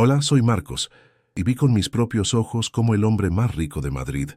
Hola, soy Marcos, y vi con mis propios ojos cómo el hombre más rico de Madrid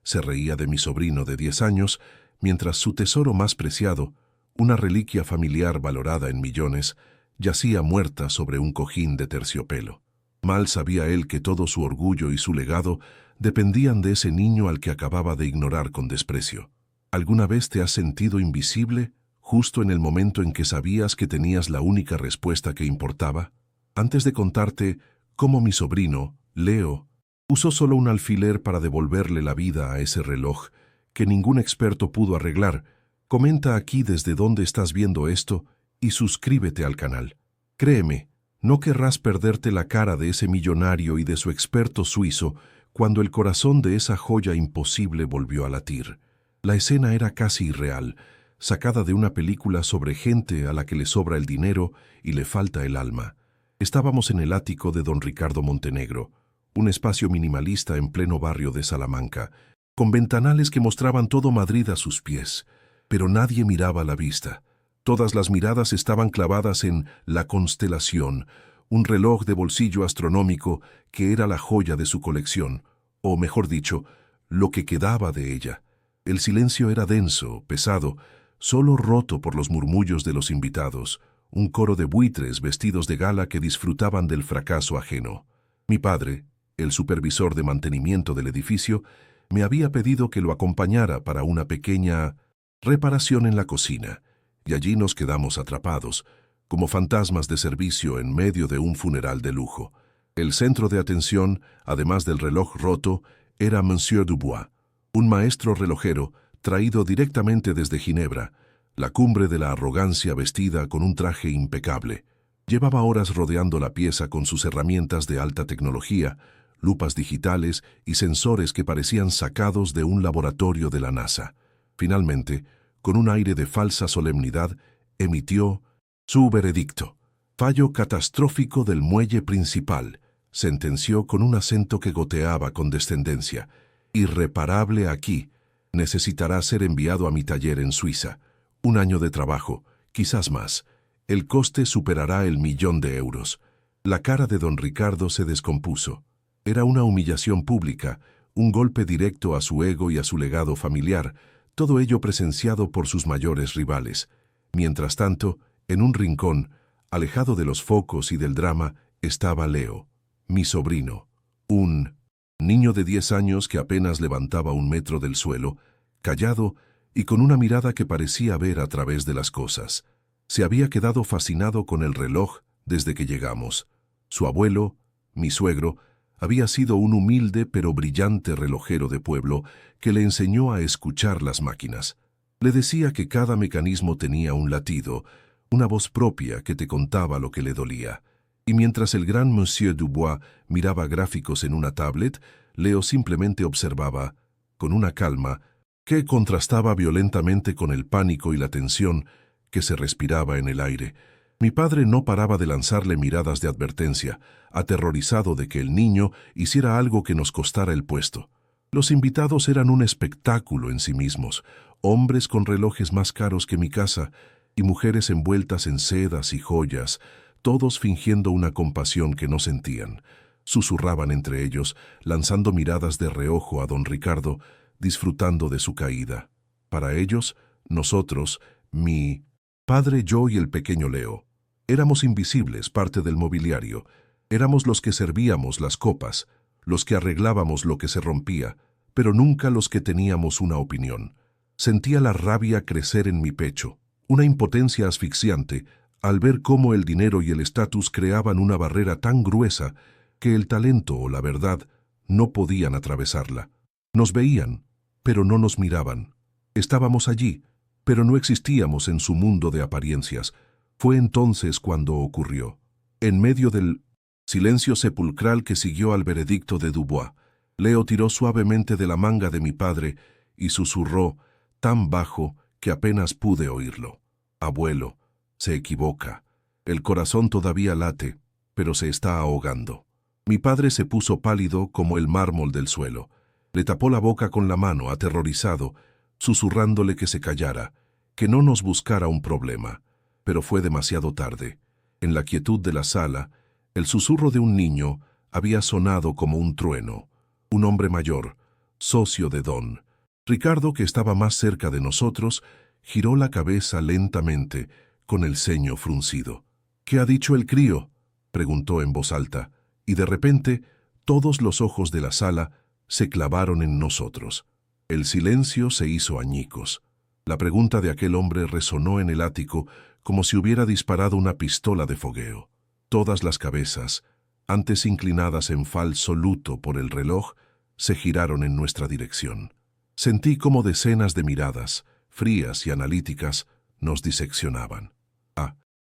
se reía de mi sobrino de 10 años, mientras su tesoro más preciado, una reliquia familiar valorada en millones, yacía muerta sobre un cojín de terciopelo. Mal sabía él que todo su orgullo y su legado dependían de ese niño al que acababa de ignorar con desprecio. ¿Alguna vez te has sentido invisible, justo en el momento en que sabías que tenías la única respuesta que importaba? Antes de contarte cómo mi sobrino, Leo, usó solo un alfiler para devolverle la vida a ese reloj que ningún experto pudo arreglar, comenta aquí desde dónde estás viendo esto y suscríbete al canal. Créeme, no querrás perderte la cara de ese millonario y de su experto suizo cuando el corazón de esa joya imposible volvió a latir. La escena era casi irreal, sacada de una película sobre gente a la que le sobra el dinero y le falta el alma. Estábamos en el ático de don Ricardo Montenegro, un espacio minimalista en pleno barrio de Salamanca, con ventanales que mostraban todo Madrid a sus pies, pero nadie miraba la vista. Todas las miradas estaban clavadas en La Constelación, un reloj de bolsillo astronómico que era la joya de su colección, o mejor dicho, lo que quedaba de ella. El silencio era denso, pesado, solo roto por los murmullos de los invitados, un coro de buitres vestidos de gala que disfrutaban del fracaso ajeno. Mi padre, el supervisor de mantenimiento del edificio, me había pedido que lo acompañara para una pequeña reparación en la cocina, y allí nos quedamos atrapados, como fantasmas de servicio en medio de un funeral de lujo. El centro de atención, además del reloj roto, era Monsieur Dubois, un maestro relojero traído directamente desde Ginebra, la cumbre de la arrogancia vestida con un traje impecable. Llevaba horas rodeando la pieza con sus herramientas de alta tecnología, lupas digitales y sensores que parecían sacados de un laboratorio de la NASA. Finalmente, con un aire de falsa solemnidad, emitió su veredicto. Fallo catastrófico del muelle principal, sentenció con un acento que goteaba con descendencia. Irreparable aquí. Necesitará ser enviado a mi taller en Suiza. 1 año de trabajo, quizás más. El coste superará el 1.000.000 de euros. La cara de don Ricardo se descompuso. Era una humillación pública, un golpe directo a su ego y a su legado familiar, todo ello presenciado por sus mayores rivales. Mientras tanto, en un rincón, alejado de los focos y del drama, estaba Leo, mi sobrino, un niño de 10 años que apenas levantaba 1 metro del suelo, callado y con una mirada que parecía ver a través de las cosas. Se había quedado fascinado con el reloj desde que llegamos. Su abuelo, mi suegro, había sido un humilde pero brillante relojero de pueblo que le enseñó a escuchar las máquinas. Le decía que cada mecanismo tenía un latido, una voz propia que te contaba lo que le dolía. Y mientras el gran Monsieur Dubois miraba gráficos en una tablet, Leo simplemente observaba, con una calma, que contrastaba violentamente con el pánico y la tensión que se respiraba en el aire. Mi padre no paraba de lanzarle miradas de advertencia, aterrorizado de que el niño hiciera algo que nos costara el puesto. Los invitados eran un espectáculo en sí mismos, hombres con relojes más caros que mi casa y mujeres envueltas en sedas y joyas, todos fingiendo una compasión que no sentían. Susurraban entre ellos, lanzando miradas de reojo a don Ricardo, disfrutando de su caída. Para ellos, nosotros, mi padre, yo y el pequeño Leo, éramos invisibles, parte del mobiliario. Éramos los que servíamos las copas, los que arreglábamos lo que se rompía, pero nunca los que teníamos una opinión. Sentía la rabia crecer en mi pecho, una impotencia asfixiante, al ver cómo el dinero y el estatus creaban una barrera tan gruesa que el talento o la verdad no podían atravesarla. Nos veían, pero no nos miraban. Estábamos allí, pero no existíamos en su mundo de apariencias. Fue entonces cuando ocurrió. En medio del silencio sepulcral que siguió al veredicto de Dubois, Leo tiró suavemente de la manga de mi padre y susurró, tan bajo que apenas pude oírlo. Abuelo, se equivoca. El corazón todavía late, pero se está ahogando. Mi padre se puso pálido como el mármol del suelo. Le tapó la boca con la mano, aterrorizado, susurrándole que se callara, que no nos buscara un problema. Pero fue demasiado tarde. En la quietud de la sala, El susurro de un niño había sonado como un trueno. Un hombre mayor, socio de Don Ricardo, que estaba más cerca de nosotros, giró la cabeza lentamente, con el ceño fruncido. «¿Qué ha dicho el crío?», preguntó en voz alta, y de repente todos los ojos de la sala se clavaron en nosotros. El silencio se hizo añicos. La pregunta de aquel hombre resonó en el ático como si hubiera disparado una pistola de fogueo. Todas las cabezas, antes inclinadas en falso luto por el reloj, se giraron en nuestra dirección. Sentí como decenas de miradas, frías y analíticas, nos diseccionaban.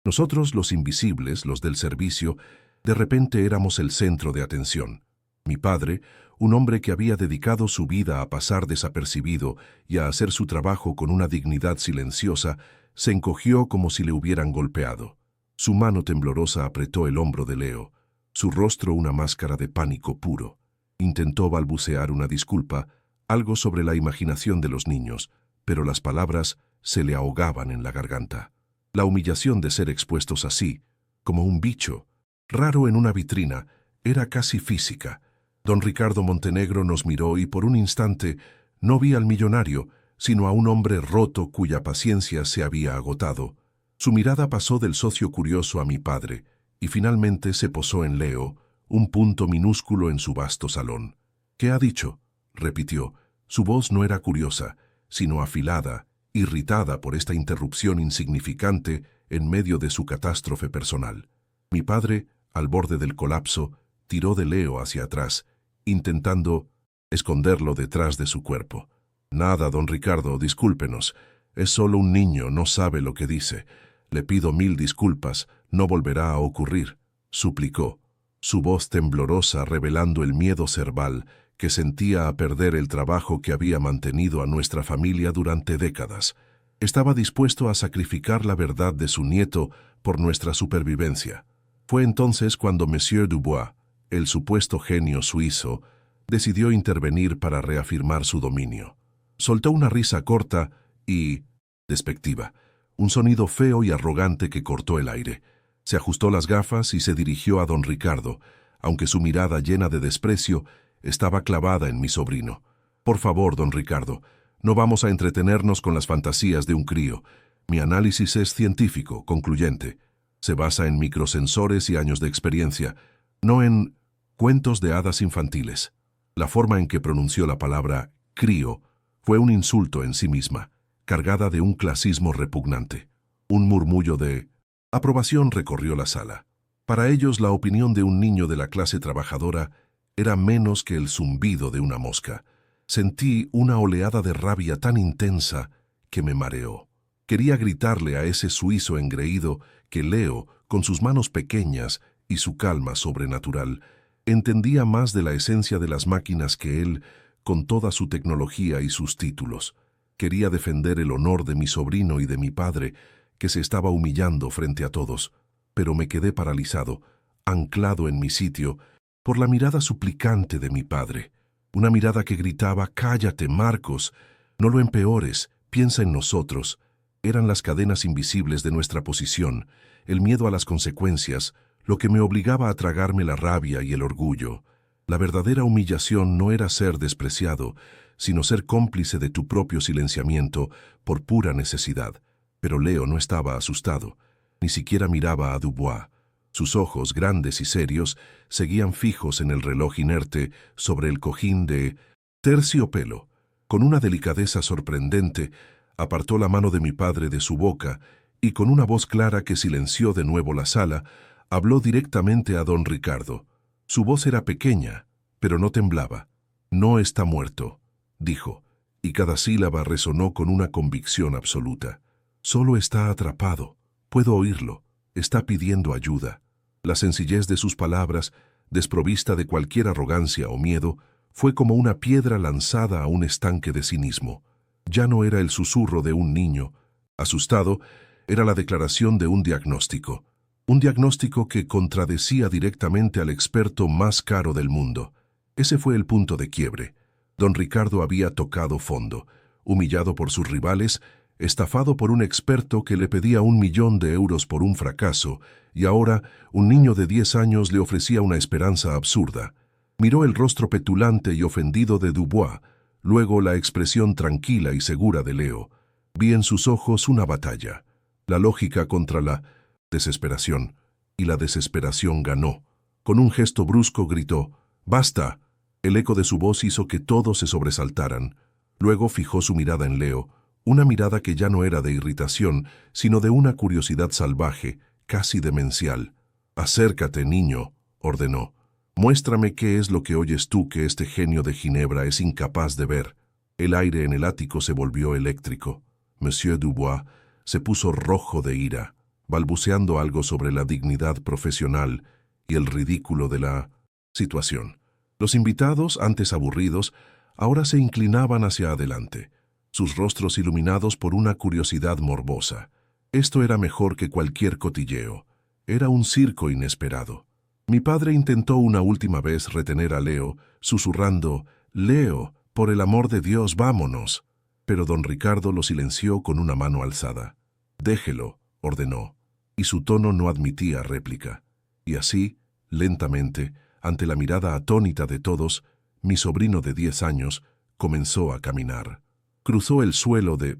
Nosotros, los invisibles, los del servicio, de repente éramos el centro de atención. Mi padre, un hombre que había dedicado su vida a pasar desapercibido y a hacer su trabajo con una dignidad silenciosa, se encogió como si le hubieran golpeado. Su mano temblorosa apretó el hombro de Leo, su rostro una máscara de pánico puro. Intentó balbucear una disculpa, algo sobre la imaginación de los niños, pero las palabras se le ahogaban en la garganta. La humillación de ser expuestos así, como un bicho, raro en una vitrina, era casi física. Don Ricardo Montenegro nos miró y por un instante no vi al millonario, sino a un hombre roto cuya paciencia se había agotado. Su mirada pasó del socio curioso a mi padre y finalmente se posó en Leo, un punto minúsculo en su vasto salón. «¿Qué ha dicho?», repitió. Su voz no era curiosa, sino afilada, irritada por esta interrupción insignificante en medio de su catástrofe personal. Mi padre, al borde del colapso, tiró de Leo hacia atrás, intentando esconderlo detrás de su cuerpo. «Nada, don Ricardo, discúlpenos. Es solo un niño, no sabe lo que dice. Le pido 1000 disculpas, no volverá a ocurrir», suplicó, su voz temblorosa revelando el miedo cerval que sentía a perder el trabajo que había mantenido a nuestra familia durante décadas. Estaba dispuesto a sacrificar la verdad de su nieto por nuestra supervivencia. Fue entonces cuando Monsieur Dubois, el supuesto genio suizo, decidió intervenir para reafirmar su dominio. Soltó una risa corta y despectiva, un sonido feo y arrogante que cortó el aire. Se ajustó las gafas y se dirigió a don Ricardo, aunque su mirada llena de desprecio estaba clavada en mi sobrino. «Por favor, don Ricardo, no vamos a entretenernos con las fantasías de un crío. Mi análisis es científico, concluyente. Se basa en microsensores y años de experiencia, no en cuentos de hadas infantiles». La forma en que pronunció la palabra «crío» fue un insulto en sí misma, cargada de un clasismo repugnante. Un murmullo de aprobación recorrió la sala. Para ellos, la opinión de un niño de la clase trabajadora era menos que el zumbido de una mosca. Sentí una oleada de rabia tan intensa que me mareó. Quería gritarle a ese suizo engreído que Leo, con sus manos pequeñas y su calma sobrenatural, entendía más de la esencia de las máquinas que él, con toda su tecnología y sus títulos. Quería defender el honor de mi sobrino y de mi padre, que se estaba humillando frente a todos, pero me quedé paralizado, anclado en mi sitio, por la mirada suplicante de mi padre. Una mirada que gritaba: «Cállate, Marcos, no lo empeores, piensa en nosotros». Eran las cadenas invisibles de nuestra posición, el miedo a las consecuencias, lo que me obligaba a tragarme la rabia y el orgullo. La verdadera humillación no era ser despreciado, sino ser cómplice de tu propio silenciamiento por pura necesidad. Pero Leo no estaba asustado, ni siquiera miraba a Dubois. Sus ojos, grandes y serios, seguían fijos en el reloj inerte sobre el cojín de terciopelo. Con una delicadeza sorprendente, apartó la mano de mi padre de su boca y con una voz clara que silenció de nuevo la sala, habló directamente a don Ricardo. Su voz era pequeña, pero no temblaba. «No está muerto», dijo, y cada sílaba resonó con una convicción absoluta. «Solo está atrapado. Puedo oírlo. Está pidiendo ayuda». La sencillez de sus palabras, desprovista de cualquier arrogancia o miedo, fue como una piedra lanzada a un estanque de cinismo. Ya no era el susurro de un niño. Asustado, era la declaración de un diagnóstico. Un diagnóstico que contradecía directamente al experto más caro del mundo. Ese fue el punto de quiebre. Don Ricardo había tocado fondo. Humillado por sus rivales, estafado por un experto que le pedía 1.000.000 de euros por un fracaso, y ahora un niño de 10 años le ofrecía una esperanza absurda. Miró el rostro petulante y ofendido de Dubois, luego la expresión tranquila y segura de Leo. Vi en sus ojos una batalla, la lógica contra la desesperación, y la desesperación ganó. Con un gesto brusco gritó, «¡Basta!». El eco de su voz hizo que todos se sobresaltaran. Luego fijó su mirada en Leo, una mirada que ya no era de irritación, sino de una curiosidad salvaje, casi demencial. «Acércate, niño», ordenó. «Muéstrame qué es lo que oyes tú que este genio de Ginebra es incapaz de ver». El aire en el ático se volvió eléctrico. Monsieur Dubois se puso rojo de ira, balbuceando algo sobre la dignidad profesional y el ridículo de la situación. Los invitados, antes aburridos, ahora se inclinaban hacia adelante, sus rostros iluminados por una curiosidad morbosa. Esto era mejor que cualquier cotilleo. Era un circo inesperado. Mi padre intentó una última vez retener a Leo, susurrando, «Leo, por el amor de Dios, vámonos». Pero don Ricardo lo silenció con una mano alzada. «Déjelo», ordenó, y su tono no admitía réplica. Y así, lentamente, ante la mirada atónita de todos, mi sobrino de 10 años comenzó a caminar. Cruzó el suelo de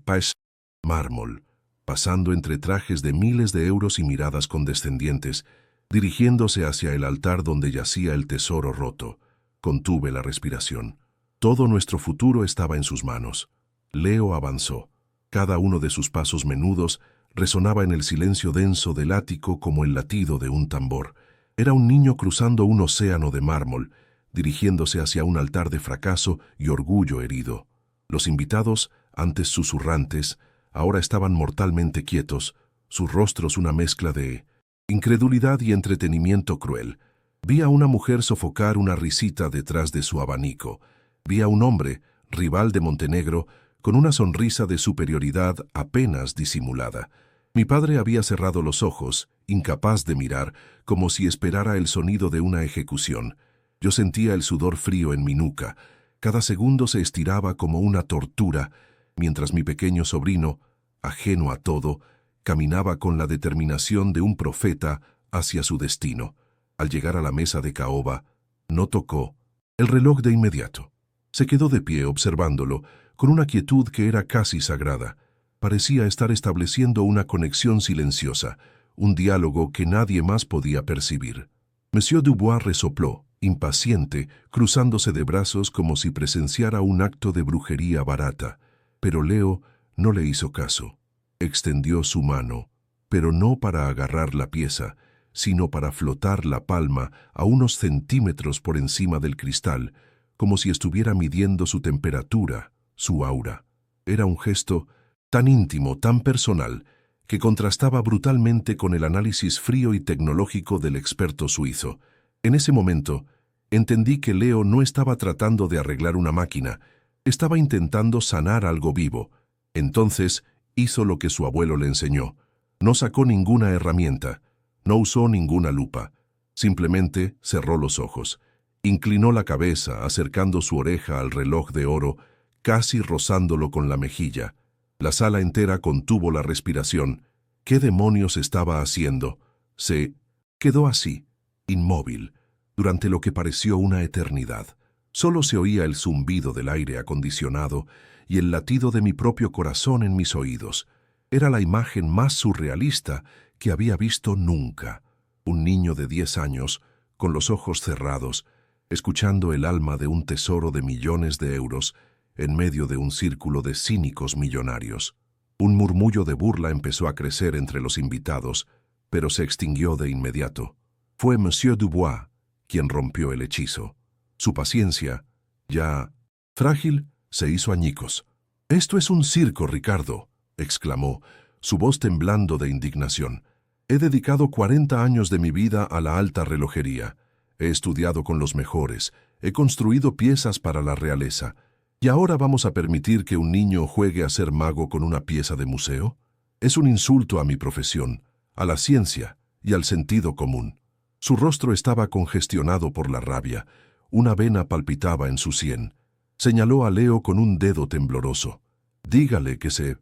mármol, pasando entre trajes de miles de euros y miradas condescendientes, dirigiéndose hacia el altar donde yacía el tesoro roto. Contuve la respiración. Todo nuestro futuro estaba en sus manos. Leo avanzó. Cada uno de sus pasos menudos resonaba en el silencio denso del ático como el latido de un tambor. Era un niño cruzando un océano de mármol, dirigiéndose hacia un altar de fracaso y orgullo herido. Los invitados, antes susurrantes, ahora estaban mortalmente quietos, sus rostros una mezcla de incredulidad y entretenimiento cruel. Vi a una mujer sofocar una risita detrás de su abanico. Vi a un hombre, rival de Montenegro, con una sonrisa de superioridad apenas disimulada. Mi padre había cerrado los ojos, incapaz de mirar, como si esperara el sonido de una ejecución. Yo sentía el sudor frío en mi nuca. Cada segundo se estiraba como una tortura, mientras mi pequeño sobrino, ajeno a todo, caminaba con la determinación de un profeta hacia su destino. Al llegar a la mesa de caoba, no tocó el reloj de inmediato. Se quedó de pie observándolo, con una quietud que era casi sagrada. Parecía estar estableciendo una conexión silenciosa, un diálogo que nadie más podía percibir. Monsieur Dubois resopló, impaciente, cruzándose de brazos como si presenciara un acto de brujería barata. Pero Leo no le hizo caso. Extendió su mano, pero no para agarrar la pieza, sino para flotar la palma a unos centímetros por encima del cristal, como si estuviera midiendo su temperatura, su aura. Era un gesto tan íntimo, tan personal, que contrastaba brutalmente con el análisis frío y tecnológico del experto suizo. En ese momento, entendí que Leo no estaba tratando de arreglar una máquina, estaba intentando sanar algo vivo. Entonces, hizo lo que su abuelo le enseñó. No sacó ninguna herramienta, no usó ninguna lupa. Simplemente cerró los ojos. Inclinó la cabeza, acercando su oreja al reloj de oro, casi rozándolo con la mejilla. La sala entera contuvo la respiración. ¿Qué demonios estaba haciendo? Se quedó así, inmóvil, durante lo que pareció una eternidad. Solo se oía el zumbido del aire acondicionado y el latido de mi propio corazón en mis oídos. Era la imagen más surrealista que había visto nunca. Un niño de 10 años, con los ojos cerrados, escuchando el alma de un tesoro de millones de euros en medio de un círculo de cínicos millonarios. Un murmullo de burla empezó a crecer entre los invitados, pero se extinguió de inmediato. Fue Monsieur Dubois quien rompió el hechizo. Su paciencia, ya frágil, se hizo añicos. «Esto es un circo, Ricardo», exclamó, su voz temblando de indignación. «He dedicado 40 años de mi vida a la alta relojería. He estudiado con los mejores, he construido piezas para la realeza. ¿Y ahora vamos a permitir que un niño juegue a ser mago con una pieza de museo? Es un insulto a mi profesión, a la ciencia y al sentido común». Su rostro estaba congestionado por la rabia. Una vena palpitaba en su sien. Señaló a Leo con un dedo tembloroso. «Dígale que se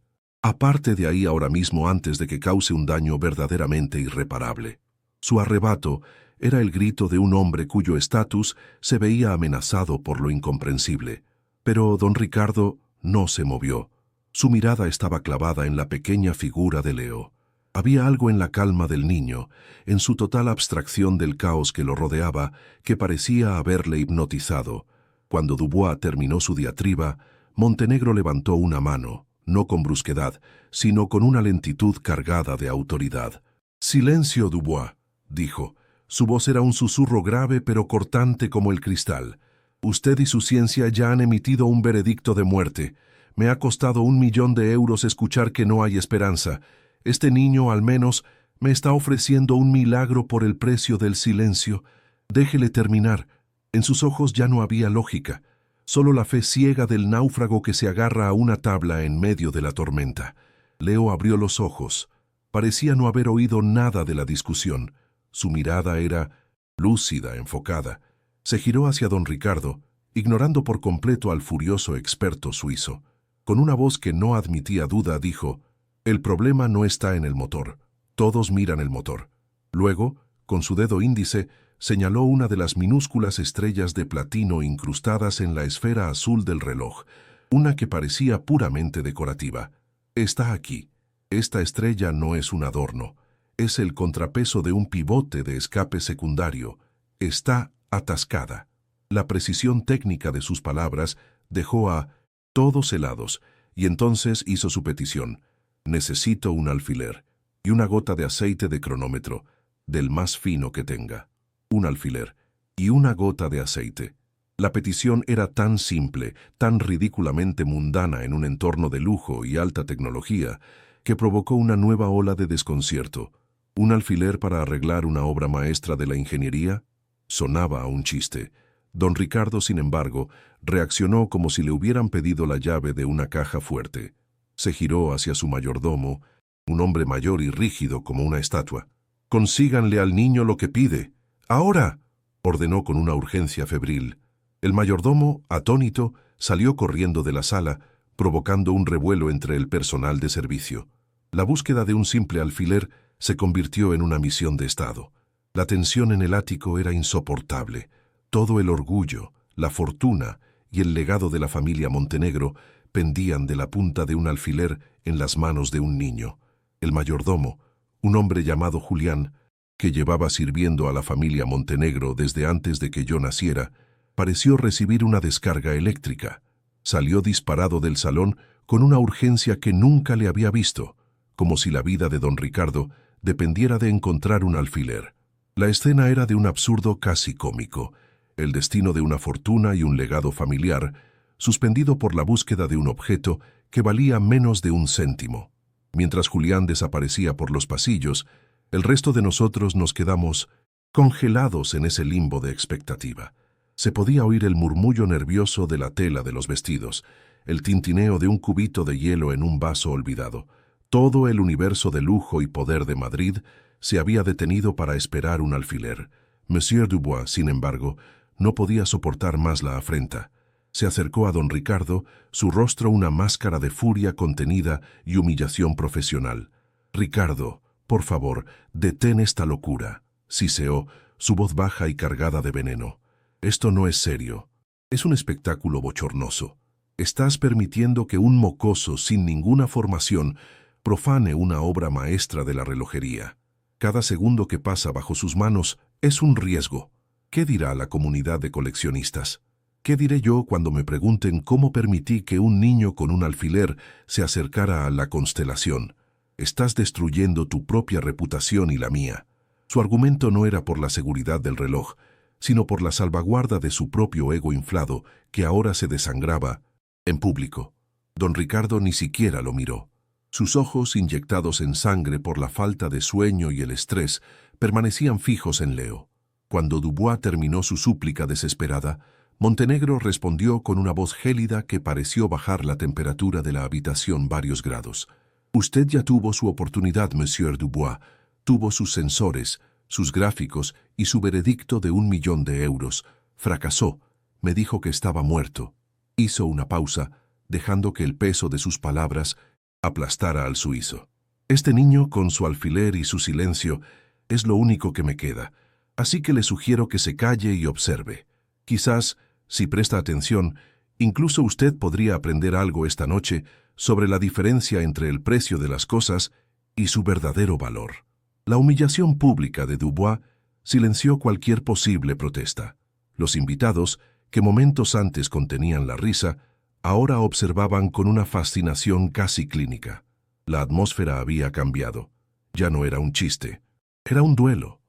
Aparte de ahí ahora mismo antes de que cause un daño verdaderamente irreparable. Su arrebato era el grito de un hombre cuyo estatus se veía amenazado por lo incomprensible. Pero don Ricardo no se movió. Su mirada estaba clavada en la pequeña figura de Leo. Había algo en la calma del niño, en su total abstracción del caos que lo rodeaba, que parecía haberle hipnotizado. Cuando Dubois terminó su diatriba, Montenegro levantó una mano, no con brusquedad, sino con una lentitud cargada de autoridad. «Silencio, Dubois», dijo. Su voz era un susurro grave pero cortante como el cristal. «Usted y su ciencia ya han emitido un veredicto de muerte. Me ha costado 1.000.000 de euros escuchar que no hay esperanza. Este niño, al menos, me está ofreciendo un milagro por el precio del silencio. Déjele terminar». En sus ojos ya no había lógica, solo la fe ciega del náufrago que se agarra a una tabla en medio de la tormenta. Leo abrió los ojos. Parecía no haber oído nada de la discusión. Su mirada era lúcida, enfocada. Se giró hacia don Ricardo, ignorando por completo al furioso experto suizo. Con una voz que no admitía duda, dijo: «El problema no está en el motor. Todos miran el motor». Luego, con su dedo índice, señaló una de las minúsculas estrellas de platino incrustadas en la esfera azul del reloj, una que parecía puramente decorativa. «Está aquí. Esta estrella no es un adorno. Es el contrapeso de un pivote de escape secundario. Está atascada». La precisión técnica de sus palabras dejó a todos helados, y entonces hizo su petición. «Necesito un alfiler y una gota de aceite de cronómetro, del más fino que tenga». Un alfiler y una gota de aceite. La petición era tan simple, tan ridículamente mundana en un entorno de lujo y alta tecnología, que provocó una nueva ola de desconcierto. ¿Un alfiler para arreglar una obra maestra de la ingeniería? Sonaba a un chiste. Don Ricardo, sin embargo, reaccionó como si le hubieran pedido la llave de una caja fuerte. Se giró hacia su mayordomo, un hombre mayor y rígido como una estatua. «Consíganle al niño lo que pide. ¡Ahora!», ordenó con una urgencia febril. El mayordomo, atónito, salió corriendo de la sala, provocando un revuelo entre el personal de servicio. La búsqueda de un simple alfiler se convirtió en una misión de Estado. La tensión en el ático era insoportable. Todo el orgullo, la fortuna y el legado de la familia Montenegro pendían de la punta de un alfiler en las manos de un niño. El mayordomo, un hombre llamado Julián, que llevaba sirviendo a la familia Montenegro desde antes de que yo naciera, pareció recibir una descarga eléctrica. Salió disparado del salón con una urgencia que nunca le había visto, como si la vida de don Ricardo dependiera de encontrar un alfiler. La escena era de un absurdo casi cómico, el destino de una fortuna y un legado familiar, suspendido por la búsqueda de un objeto que valía menos de 1 céntimo. Mientras Julián desaparecía por los pasillos, el resto de nosotros nos quedamos congelados en ese limbo de expectativa. Se podía oír el murmullo nervioso de la tela de los vestidos, el tintineo de un cubito de hielo en un vaso olvidado. Todo el universo de lujo y poder de Madrid se había detenido para esperar un alfiler. Monsieur Dubois, sin embargo, no podía soportar más la afrenta. Se acercó a don Ricardo, su rostro una máscara de furia contenida y humillación profesional. «Ricardo, por favor, detén esta locura», siseó, su voz baja y cargada de veneno. «Esto no es serio. Es un espectáculo bochornoso. Estás permitiendo que un mocoso sin ninguna formación profane una obra maestra de la relojería. Cada segundo que pasa bajo sus manos es un riesgo. ¿Qué dirá la comunidad de coleccionistas? ¿Qué diré yo cuando me pregunten cómo permití que un niño con un alfiler se acercara a la constelación? Estás destruyendo tu propia reputación y la mía». Su argumento no era por la seguridad del reloj, sino por la salvaguarda de su propio ego inflado, que ahora se desangraba en público. Don Ricardo ni siquiera lo miró. Sus ojos, inyectados en sangre por la falta de sueño y el estrés, permanecían fijos en Leo. Cuando Dubois terminó su súplica desesperada, Montenegro respondió con una voz gélida que pareció bajar la temperatura de la habitación varios grados. «Usted ya tuvo su oportunidad, Monsieur Dubois. Tuvo sus sensores, sus gráficos y su veredicto de 1.000.000 de euros. Fracasó. Me dijo que estaba muerto». Hizo una pausa, dejando que el peso de sus palabras aplastara al suizo. Este niño, con su alfiler y su silencio, es lo único que me queda, así que le sugiero que se calle y observe. Quizás, si presta atención, incluso usted podría aprender algo esta noche sobre la diferencia entre el precio de las cosas y su verdadero valor. La humillación pública de Dubois silenció cualquier posible protesta. Los invitados, que momentos antes contenían la risa, ahora observaban con una fascinación casi clínica. La atmósfera había cambiado. Ya no era un chiste. Era un duelo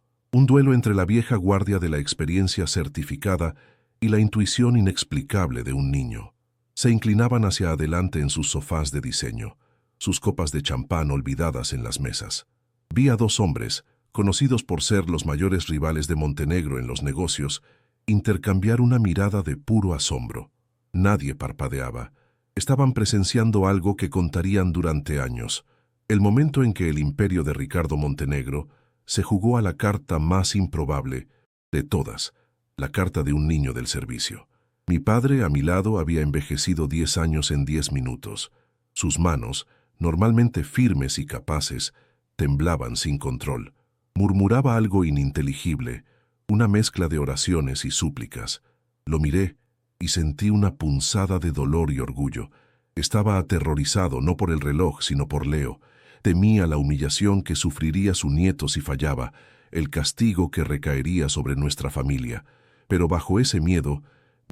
entre la vieja guardia de la experiencia certificada y la intuición inexplicable de un niño. Se inclinaban hacia adelante en sus sofás de diseño, sus copas de champán olvidadas en las mesas. Vi a dos hombres, conocidos por ser los mayores rivales de Montenegro en los negocios, intercambiar una mirada de puro asombro. Nadie parpadeaba. Estaban presenciando algo que contarían durante años, el momento en que el imperio de Ricardo Montenegro se jugó a la carta más improbable de todas, la carta de un niño del servicio. Mi padre, a mi lado, había envejecido 10 años en 10 minutos. Sus manos, normalmente firmes y capaces, temblaban sin control. Murmuraba algo ininteligible, una mezcla de oraciones y súplicas. Lo miré y sentí una punzada de dolor y orgullo. Estaba aterrorizado no por el reloj, sino por Leo. Temía la humillación que sufriría su nieto si fallaba, el castigo que recaería sobre nuestra familia. Pero bajo ese miedo,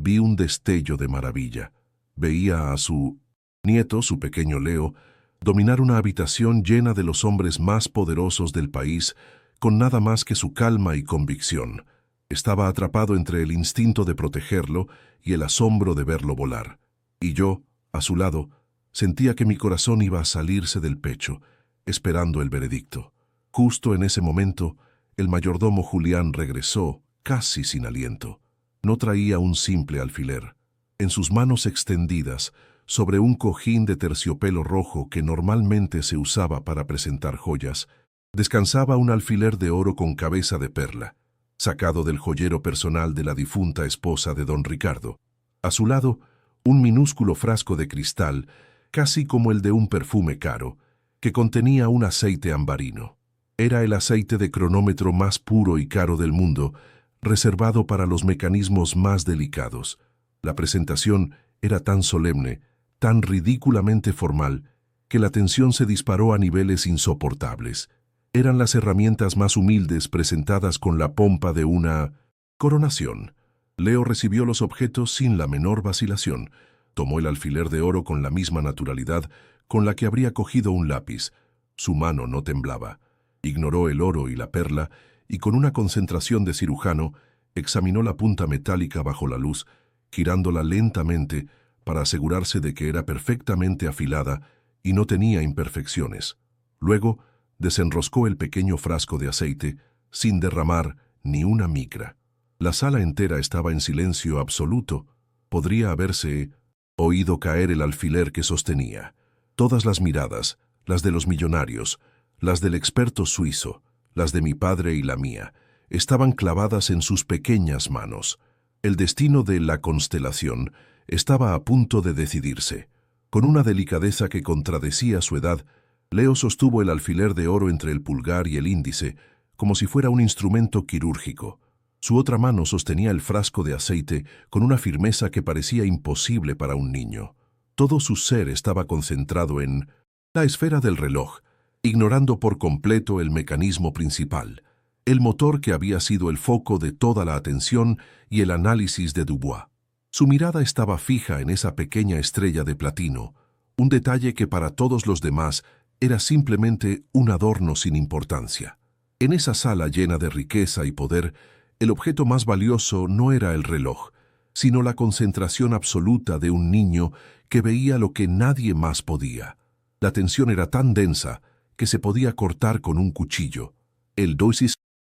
vi un destello de maravilla. Veía a su nieto, su pequeño Leo, dominar una habitación llena de los hombres más poderosos del país, con nada más que su calma y convicción. Estaba atrapado entre el instinto de protegerlo y el asombro de verlo volar. Y yo, a su lado, sentía que mi corazón iba a salirse del pecho, esperando el veredicto. Justo en ese momento, el mayordomo Julián regresó, casi sin aliento. No traía un simple alfiler. En sus manos extendidas, sobre un cojín de terciopelo rojo que normalmente se usaba para presentar joyas, descansaba un alfiler de oro con cabeza de perla, sacado del joyero personal de la difunta esposa de don Ricardo. A su lado, un minúsculo frasco de cristal, casi como el de un perfume caro, que contenía un aceite ambarino. Era el aceite de cronómetro más puro y caro del mundo, reservado para los mecanismos más delicados. La presentación era tan solemne, tan ridículamente formal, que la tensión se disparó a niveles insoportables. Eran las herramientas más humildes presentadas con la pompa de una coronación. Leo recibió los objetos sin la menor vacilación. Tomó el alfiler de oro con la misma naturalidad con la que habría cogido un lápiz. Su mano no temblaba. Ignoró el oro y la perla y con una concentración de cirujano examinó la punta metálica bajo la luz, girándola lentamente para asegurarse de que era perfectamente afilada y no tenía imperfecciones. Luego, desenroscó el pequeño frasco de aceite sin derramar ni una migra. La sala entera estaba en silencio absoluto. Podría haberse oído caer el alfiler que sostenía. Todas las miradas, las de los millonarios, las del experto suizo, las de mi padre y la mía, estaban clavadas en sus pequeñas manos. El destino de la constelación estaba a punto de decidirse. Con una delicadeza que contradecía su edad, Leo sostuvo el alfiler de oro entre el pulgar y el índice, como si fuera un instrumento quirúrgico. Su otra mano sostenía el frasco de aceite con una firmeza que parecía imposible para un niño. Todo su ser estaba concentrado en la esfera del reloj, ignorando por completo el mecanismo principal, el motor que había sido el foco de toda la atención y el análisis de Dubois. Su mirada estaba fija en esa pequeña estrella de platino, un detalle que para todos los demás era simplemente un adorno sin importancia. En esa sala llena de riqueza y poder, el objeto más valioso no era el reloj, sino la concentración absoluta de un niño que veía lo que nadie más podía. La tensión era tan densa que se podía cortar con un cuchillo. El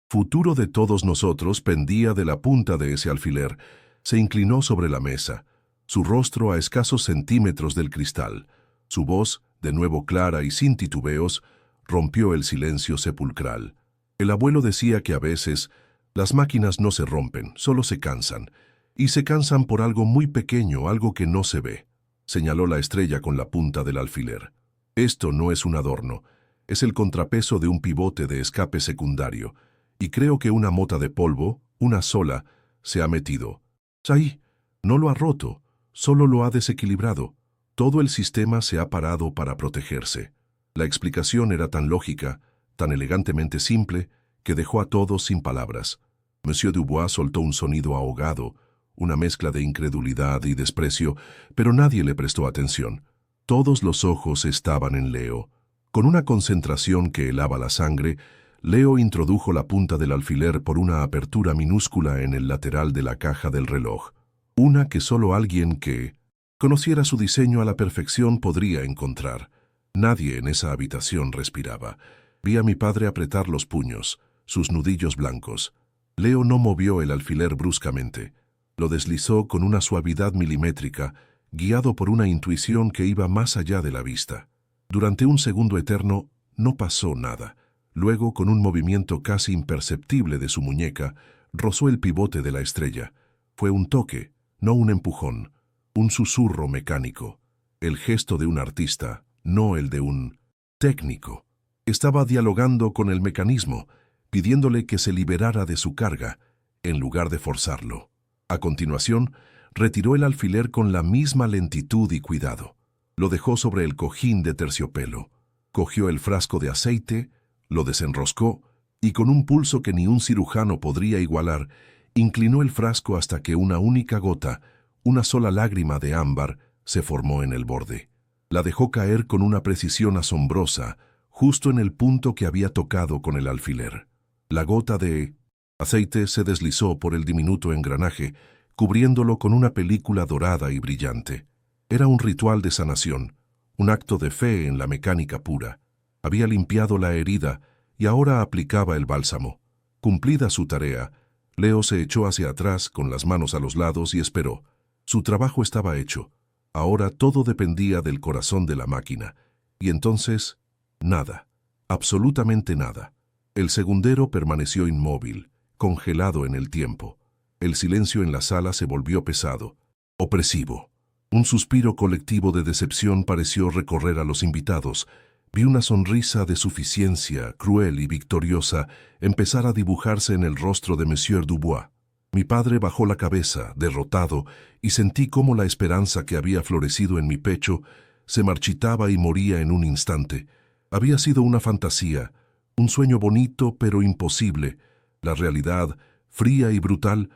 futuro de todos nosotros pendía de la punta de ese alfiler. Se inclinó sobre la mesa, su rostro a escasos centímetros del cristal. Su voz, de nuevo clara y sin titubeos, rompió el silencio sepulcral. El abuelo decía que a veces las máquinas no se rompen, solo se cansan, y se cansan por algo muy pequeño, algo que no se ve. Señaló la estrella con la punta del alfiler. Esto no es un adorno, es el contrapeso de un pivote de escape secundario, y creo que una mota de polvo, una sola, se ha metido. Ahí, no lo ha roto, solo lo ha desequilibrado. Todo el sistema se ha parado para protegerse. La explicación era tan lógica, tan elegantemente simple, que dejó a todos sin palabras. Monsieur Dubois soltó un sonido ahogado, una mezcla de incredulidad y desprecio, pero nadie le prestó atención. Todos los ojos estaban en Leo. Con una concentración que helaba la sangre, Leo introdujo la punta del alfiler por una apertura minúscula en el lateral de la caja del reloj, una que solo alguien que conociera su diseño a la perfección podría encontrar. Nadie en esa habitación respiraba. Vi a mi padre apretar los puños, sus nudillos blancos. Leo no movió el alfiler bruscamente. Lo deslizó con una suavidad milimétrica, guiado por una intuición que iba más allá de la vista. Durante un segundo eterno no pasó nada. Luego, con un movimiento casi imperceptible de su muñeca, rozó el pivote de la estrella. Fue un toque, no un empujón, un susurro mecánico. El gesto de un artista, no el de un técnico. Estaba dialogando con el mecanismo, pidiéndole que se liberara de su carga, en lugar de forzarlo. A continuación, retiró el alfiler con la misma lentitud y cuidado. Lo dejó sobre el cojín de terciopelo. Cogió el frasco de aceite, lo desenroscó y con un pulso que ni un cirujano podría igualar, inclinó el frasco hasta que una única gota, una sola lágrima de ámbar, se formó en el borde. La dejó caer con una precisión asombrosa, justo en el punto que había tocado con el alfiler. La gota de aceite se deslizó por el diminuto engranaje, cubriéndolo con una película dorada y brillante. Era un ritual de sanación, un acto de fe en la mecánica pura. Había limpiado la herida y ahora aplicaba el bálsamo. Cumplida su tarea, Leo se echó hacia atrás con las manos a los lados y esperó. Su trabajo estaba hecho. Ahora todo dependía del corazón de la máquina. Y entonces, nada, absolutamente nada. El segundero permaneció inmóvil, congelado en el tiempo. El silencio en la sala se volvió pesado, opresivo. Un suspiro colectivo de decepción pareció recorrer a los invitados. Vi una sonrisa de suficiencia, cruel y victoriosa, empezar a dibujarse en el rostro de Monsieur Dubois. Mi padre bajó la cabeza, derrotado, y sentí cómo la esperanza que había florecido en mi pecho se marchitaba y moría en un instante. Había sido una fantasía, un sueño bonito pero imposible. La realidad, fría y brutal,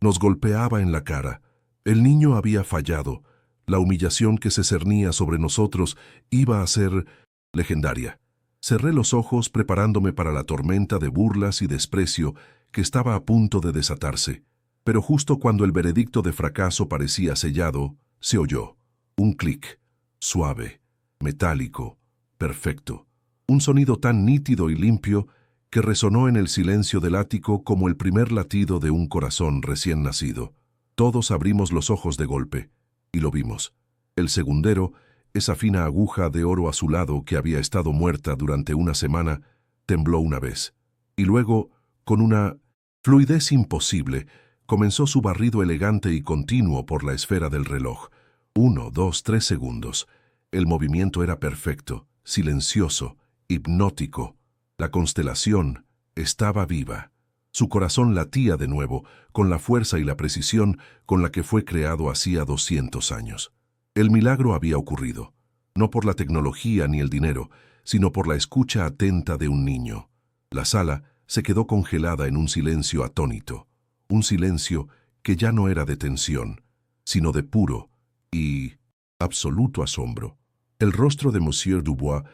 nos golpeaba en la cara. El niño había fallado. La humillación que se cernía sobre nosotros iba a ser legendaria. Cerré los ojos preparándome para la tormenta de burlas y desprecio que estaba a punto de desatarse. Pero justo cuando el veredicto de fracaso parecía sellado, se oyó un clic, suave, metálico, perfecto. Un sonido tan nítido y limpio que resonó en el silencio del ático como el primer latido de un corazón recién nacido. Todos abrimos los ojos de golpe, y lo vimos. El segundero, esa fina aguja de oro azulado que había estado muerta durante una semana, tembló una vez. Y luego, con una fluidez imposible, comenzó su barrido elegante y continuo por la esfera del reloj. 1, 2, 3 segundos. El movimiento era perfecto, silencioso, hipnótico. La constelación estaba viva. Su corazón latía de nuevo, con la fuerza y la precisión con la que fue creado hacía 200 años. El milagro había ocurrido, no por la tecnología ni el dinero, sino por la escucha atenta de un niño. La sala se quedó congelada en un silencio atónito, un silencio que ya no era de tensión, sino de puro y absoluto asombro. El rostro de Monsieur Dubois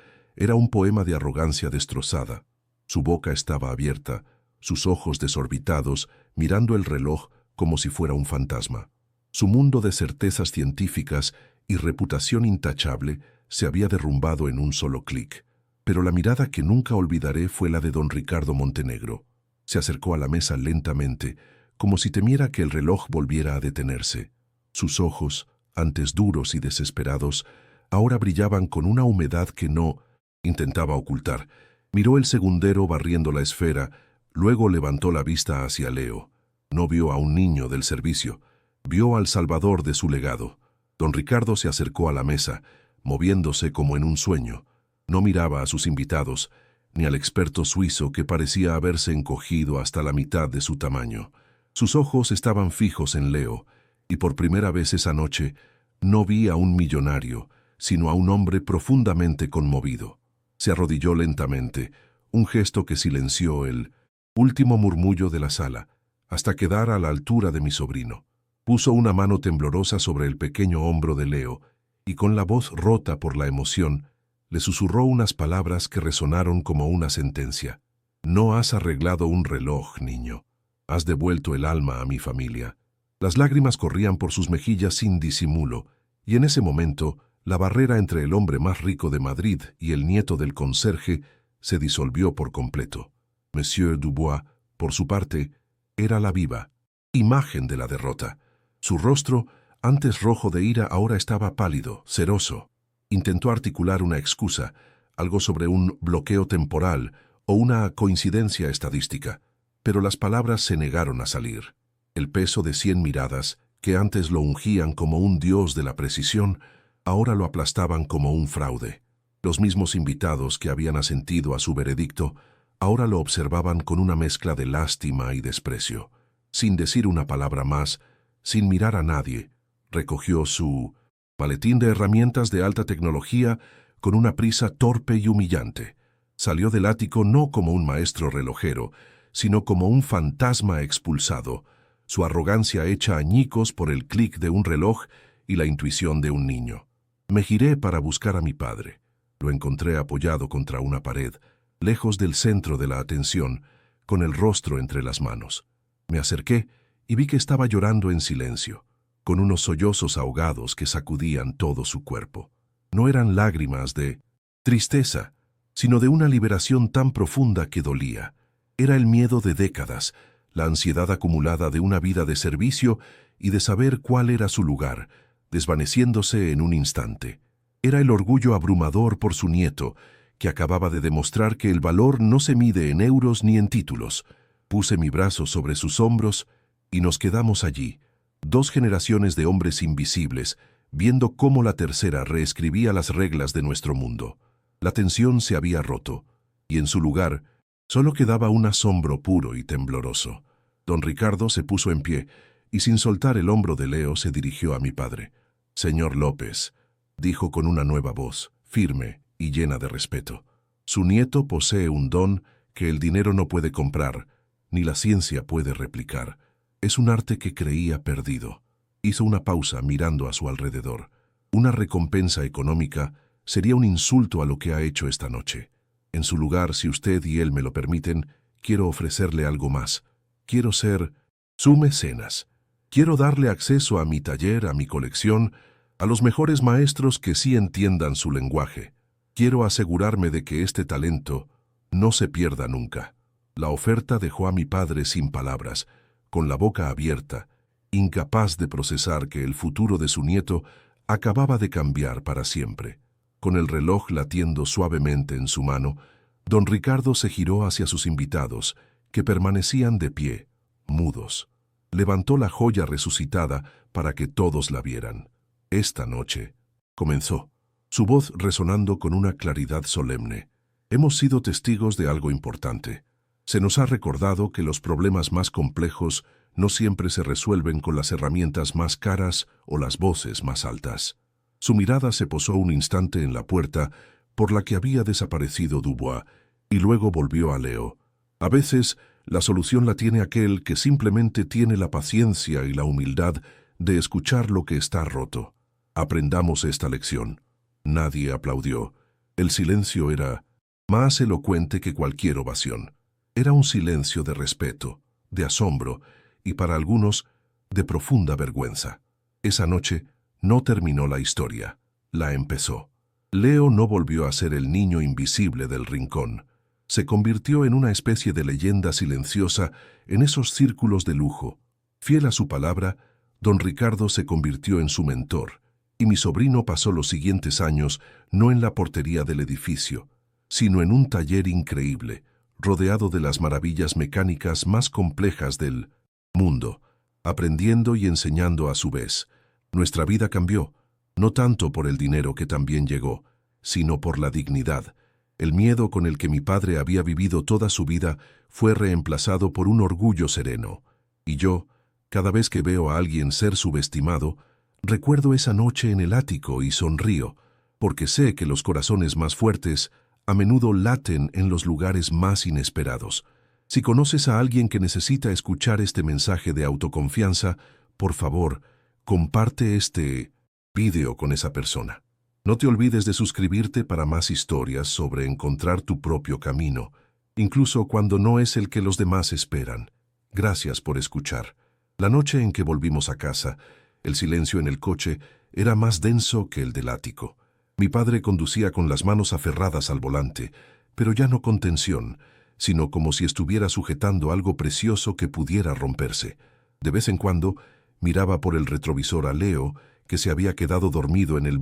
era un poema de arrogancia destrozada. Su boca estaba abierta, sus ojos desorbitados, mirando el reloj como si fuera un fantasma. Su mundo de certezas científicas y reputación intachable se había derrumbado en un solo clic. Pero la mirada que nunca olvidaré fue la de don Ricardo Montenegro. Se acercó a la mesa lentamente, como si temiera que el reloj volviera a detenerse. Sus ojos, antes duros y desesperados, ahora brillaban con una humedad que no intentaba ocultar. Miró el segundero barriendo la esfera, luego levantó la vista hacia Leo. No vio a un niño del servicio, vio al salvador de su legado. Don Ricardo se acercó a la mesa, moviéndose como en un sueño. No miraba a sus invitados, ni al experto suizo que parecía haberse encogido hasta la mitad de su tamaño. Sus ojos estaban fijos en Leo, y por primera vez esa noche no vi a un millonario, sino a un hombre profundamente conmovido. Se arrodilló lentamente, un gesto que silenció el último murmullo de la sala, hasta quedar a la altura de mi sobrino. Puso una mano temblorosa sobre el pequeño hombro de Leo, y con la voz rota por la emoción, le susurró unas palabras que resonaron como una sentencia. No has arreglado un reloj, niño. Has devuelto el alma a mi familia. Las lágrimas corrían por sus mejillas sin disimulo, y en ese momento, la barrera entre el hombre más rico de Madrid y el nieto del conserje se disolvió por completo. Monsieur Dubois, por su parte, era la viva imagen de la derrota. Su rostro, antes rojo de ira, ahora estaba pálido, ceroso. Intentó articular una excusa, algo sobre un bloqueo temporal o una coincidencia estadística, pero las palabras se negaron a salir. El peso de 100 miradas, que antes lo ungían como un dios de la precisión, ahora lo aplastaban como un fraude. Los mismos invitados que habían asentido a su veredicto, ahora lo observaban con una mezcla de lástima y desprecio. Sin decir una palabra más, sin mirar a nadie, recogió su maletín de herramientas de alta tecnología con una prisa torpe y humillante. Salió del ático no como un maestro relojero, sino como un fantasma expulsado, su arrogancia hecha añicos por el clic de un reloj y la intuición de un niño. Me giré para buscar a mi padre. Lo encontré apoyado contra una pared, lejos del centro de la atención, con el rostro entre las manos. Me acerqué y vi que estaba llorando en silencio, con unos sollozos ahogados que sacudían todo su cuerpo. No eran lágrimas de tristeza, sino de una liberación tan profunda que dolía. Era el miedo de décadas, la ansiedad acumulada de una vida de servicio y de saber cuál era su lugar, desvaneciéndose en un instante. Era el orgullo abrumador por su nieto, que acababa de demostrar que el valor no se mide en euros ni en títulos. Puse mi brazo sobre sus hombros y nos quedamos allí, 2 generaciones de hombres invisibles, viendo cómo la tercera reescribía las reglas de nuestro mundo. La tensión se había roto, y en su lugar solo quedaba un asombro puro y tembloroso. Don Ricardo se puso en pie, y sin soltar el hombro de Leo se dirigió a mi padre. «Señor López», dijo con una nueva voz, firme y llena de respeto. «Su nieto posee un don que el dinero no puede comprar, ni la ciencia puede replicar. Es un arte que creía perdido». Hizo una pausa mirando a su alrededor. Una recompensa económica sería un insulto a lo que ha hecho esta noche. En su lugar, si usted y él me lo permiten, quiero ofrecerle algo más. Quiero ser su mecenas. Quiero darle acceso a mi taller, a mi colección, a los mejores maestros que sí entiendan su lenguaje. Quiero asegurarme de que este talento no se pierda nunca. La oferta dejó a mi padre sin palabras, con la boca abierta, incapaz de procesar que el futuro de su nieto acababa de cambiar para siempre. Con el reloj latiendo suavemente en su mano, don Ricardo se giró hacia sus invitados, que permanecían de pie, mudos. Levantó la joya resucitada para que todos la vieran. «Esta noche», comenzó, su voz resonando con una claridad solemne, «hemos sido testigos de algo importante. Se nos ha recordado que los problemas más complejos no siempre se resuelven con las herramientas más caras o las voces más altas». Su mirada se posó un instante en la puerta por la que había desaparecido Dubois y luego volvió a Leo. «A veces, la solución la tiene aquel que simplemente tiene la paciencia y la humildad de escuchar lo que está roto. Aprendamos esta lección». Nadie aplaudió. El silencio era más elocuente que cualquier ovación. Era un silencio de respeto, de asombro y, para algunos, de profunda vergüenza. Esa noche no terminó la historia, la empezó. Leo no volvió a ser el niño invisible del rincón. Se convirtió en una especie de leyenda silenciosa en esos círculos de lujo. Fiel a su palabra, don Ricardo se convirtió en su mentor, y mi sobrino pasó los siguientes años no en la portería del edificio, sino en un taller increíble, rodeado de las maravillas mecánicas más complejas del mundo, aprendiendo y enseñando a su vez. Nuestra vida cambió, no tanto por el dinero que también llegó, sino por la dignidad, El miedo con el que mi padre había vivido toda su vida fue reemplazado por un orgullo sereno. Y yo, cada vez que veo a alguien ser subestimado, recuerdo esa noche en el ático y sonrío, porque sé que los corazones más fuertes a menudo laten en los lugares más inesperados. Si conoces a alguien que necesita escuchar este mensaje de autoconfianza, por favor, comparte este vídeo con esa persona. No te olvides de suscribirte para más historias sobre encontrar tu propio camino, incluso cuando no es el que los demás esperan. Gracias por escuchar. La noche en que volvimos a casa, el silencio en el coche era más denso que el del ático. Mi padre conducía con las manos aferradas al volante, pero ya no con tensión, sino como si estuviera sujetando algo precioso que pudiera romperse. De vez en cuando, miraba por el retrovisor a Leo, que se había quedado dormido en el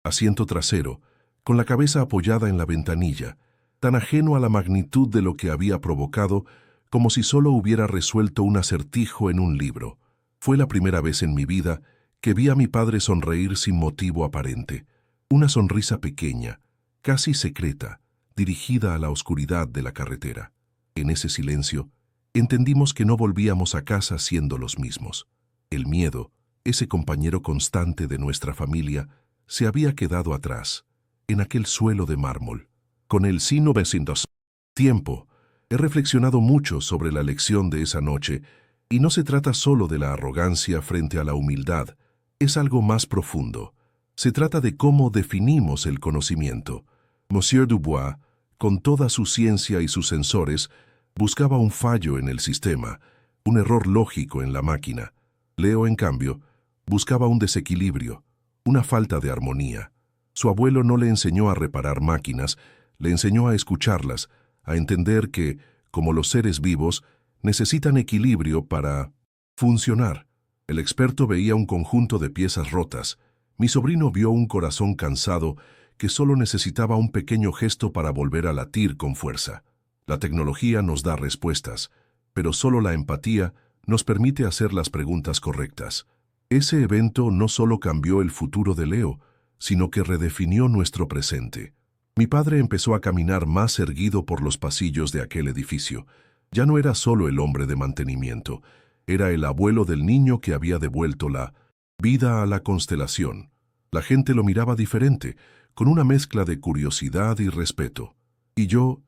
asiento trasero, con la cabeza apoyada en la ventanilla, tan ajeno a la magnitud de lo que había provocado, como si solo hubiera resuelto un acertijo en un libro. Fue la primera vez en mi vida que vi a mi padre sonreír sin motivo aparente. Una sonrisa pequeña, casi secreta, dirigida a la oscuridad de la carretera. En ese silencio, entendimos que no volvíamos a casa siendo los mismos. El miedo, ese compañero constante de nuestra familia, se había quedado atrás, en aquel suelo de mármol. Con el sino vecinos. Tiempo. He reflexionado mucho sobre la lección de esa noche, y no se trata solo de la arrogancia frente a la humildad, es algo más profundo. Se trata de cómo definimos el conocimiento. Monsieur Dubois, con toda su ciencia y sus sensores, buscaba un fallo en el sistema, un error lógico en la máquina. Leo, en cambio, buscaba un desequilibrio, una falta de armonía. Su abuelo no le enseñó a reparar máquinas, le enseñó a escucharlas, a entender que, como los seres vivos, necesitan equilibrio para funcionar. El experto veía un conjunto de piezas rotas. Mi sobrino vio un corazón cansado que solo necesitaba un pequeño gesto para volver a latir con fuerza. La tecnología nos da respuestas, pero solo la empatía nos permite hacer las preguntas correctas. Ese evento no solo cambió el futuro de Leo, sino que redefinió nuestro presente. Mi padre empezó a caminar más erguido por los pasillos de aquel edificio. Ya no era solo el hombre de mantenimiento, era el abuelo del niño que había devuelto la vida a la constelación. La gente lo miraba diferente, con una mezcla de curiosidad y respeto. Y yo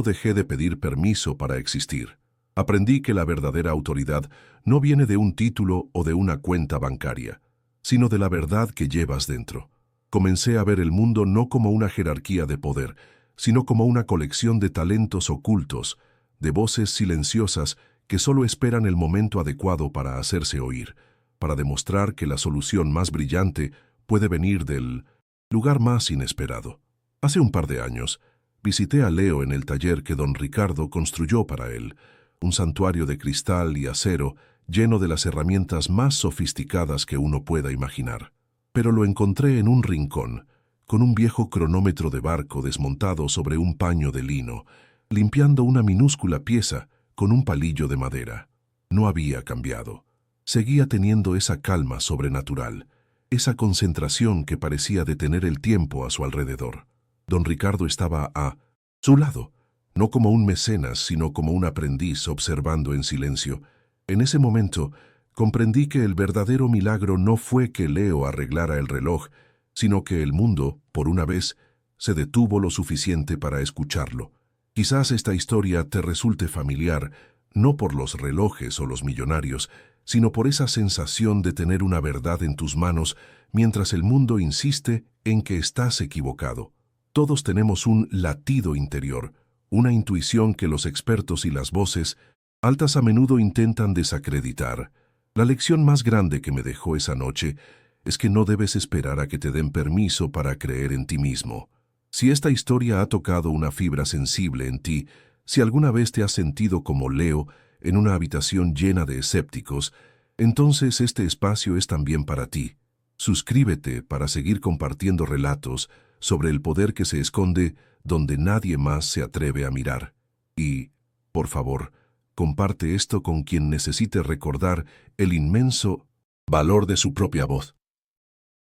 dejé de pedir permiso para existir. Aprendí que la verdadera autoridad no viene de un título o de una cuenta bancaria, sino de la verdad que llevas dentro. Comencé a ver el mundo no como una jerarquía de poder, sino como una colección de talentos ocultos, de voces silenciosas que solo esperan el momento adecuado para hacerse oír, para demostrar que la solución más brillante puede venir del lugar más inesperado. Hace un par de años, visité a Leo en el taller que don Ricardo construyó para él, un santuario de cristal y acero lleno de las herramientas más sofisticadas que uno pueda imaginar. Pero lo encontré en un rincón, con un viejo cronómetro de barco desmontado sobre un paño de lino, limpiando una minúscula pieza con un palillo de madera. No había cambiado. Seguía teniendo esa calma sobrenatural, esa concentración que parecía detener el tiempo a su alrededor. Don Ricardo estaba a su lado, no como un mecenas, sino como un aprendiz observando en silencio. En ese momento, comprendí que el verdadero milagro no fue que Leo arreglara el reloj, sino que el mundo, por una vez, se detuvo lo suficiente para escucharlo. Quizás esta historia te resulte familiar, no por los relojes o los millonarios, sino por esa sensación de tener una verdad en tus manos mientras el mundo insiste en que estás equivocado. Todos tenemos un latido interior, una intuición que los expertos y las voces altas a menudo intentan desacreditar. La lección más grande que me dejó esa noche es que no debes esperar a que te den permiso para creer en ti mismo. Si esta historia ha tocado una fibra sensible en ti, si alguna vez te has sentido como Leo en una habitación llena de escépticos, entonces este espacio es también para ti. Suscríbete para seguir compartiendo relatos sobre el poder que se esconde donde nadie más se atreve a mirar. Y, por favor, comparte esto con quien necesite recordar el inmenso valor de su propia voz.